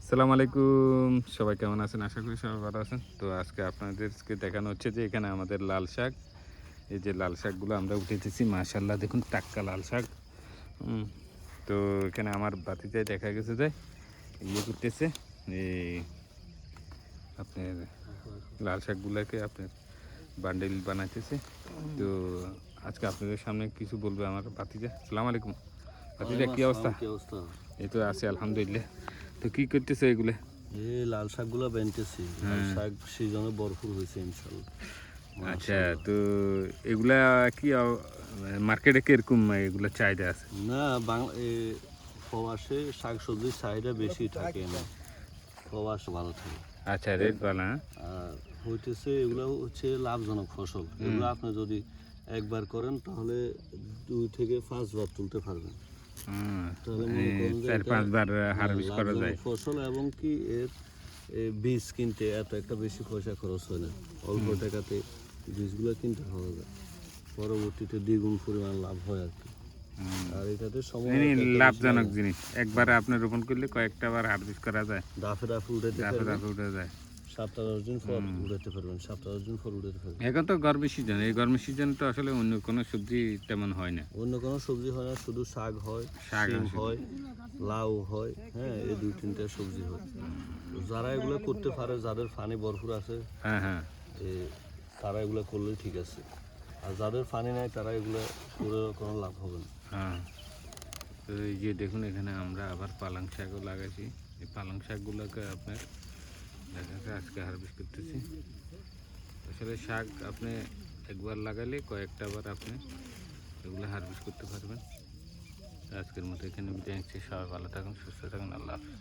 আসসালামু আলাইকুম, সবাই কেমন আছেন? আশা করি সবাই ভালো আছেন। তো আজকে আপনাদেরকে দেখানো হচ্ছে যে এখানে আমাদের লাল শাক, এই যে লাল শাকগুলো আমরা উঠেতেছি, মাশাআল্লাহ দেখুন টাটকা লাল শাক। হুম, তো এখানে আমার ভাতিজায় দেখা গেছে যে ইয়ে করতেছে, এই আপনার লাল শাকগুলোকে আপনার বান্ডেল বানাইতেছে। তো আজকে আপনাদের সামনে কিছু বলবে আমার ভাতিজা। আসসালামু আলাইকুম ভাতিজা, ওয়ালাইকুম কী আসসালাম, অবস্থা? কি অবস্থা? এই তো আছি আলহামদুলিল্লাহ। তো কী করতেছে এগুলো? এই লাল শাকগুলো বেনতেছি। লাল হ্যাঁ, শাক সিজনে ভরপুর হয়েছে ইনশাল্লাহ, আচ্ছা। মাশাল্লাহ। তো এগুলা কি মার্কেটে কিরকম এগুলা চাহিদা আছে? না, বাংলা প্রবাসে শাক সবজির চাহিদা বেশি থাকে না, প্রবাস ভালো থাকে। আচ্ছা, রেট ভালো, হ্যাঁ? আর হইতেছে এগুলো হচ্ছে লাভজনক ফসল। এগুলো আপনি যদি একবার করেন তাহলে 2 থেকে 5 বার তুলতে পারবেন। তাহলে মনে করেন যে চার এটা পাঁচবার হারভেস্ট করা লাভজনক যায়। ফসল, এবং কি এর বীজ কিনতে এত একটা বেশি পয়সা খরচ হয় না। অল্প টাকাতে বীজগুলো কিনতে পাওয়া যায়, পরবর্তীতে দ্বিগুণ পরিমাণ লাভ হয় আর কি। আর এটাতে সময় মানে এত একটা বেশি লাভজনক লাগে না। জিনিস, একবারে আপনি রোপণ করলে কয়েকটা বার হারভেস্ট করা যায়, দাফে দাফে উঠাতে ধাপে পারবেন, ধাপে উঠে যায়। 7-10 দিন পর উঠাতে পারবেন, 7-10 দিন পর উঠাতে পারবেন। এখন তো গরমের সিজন, এই গরমের সিজন তো আসলে অন্য কোনো সবজি তেমন হয় না। অন্য কোনো সবজি হয় না, শুধু শাক হয়, শাক সিম আসলে, হয়, লাউ হয়, হ্যাঁ, এই 2-3টা সবজি হয়। তো যারা এগুলো করতে পারে, যাদের পানি ভরপুর আছে, হ্যাঁ হ্যাঁ। এ, তারা এগুলো করলেই ঠিক আছে। আর যাদের পানি নাই তারা এগুলো করে কোনো লাভ হবে না। হ্যাঁ, তো এই যে দেখুন এখানে আমরা আবার পালং শাকও লাগাইছি। এই পালং শাকগুলোকে আপনার দেখা যাচ্ছে আজকে হারভেস্ট করতেছি। আসলে শাক আপনি একবার লাগালে কয়েকটা বার আপনি এগুলো হারভেস্ট করতে পারবেন। আজকের মতো এখানে বিদায় নিচ্ছি। সবাই ভালো থাকুন, সুস্থ থাকুন, আল্লাহ হাফেজ।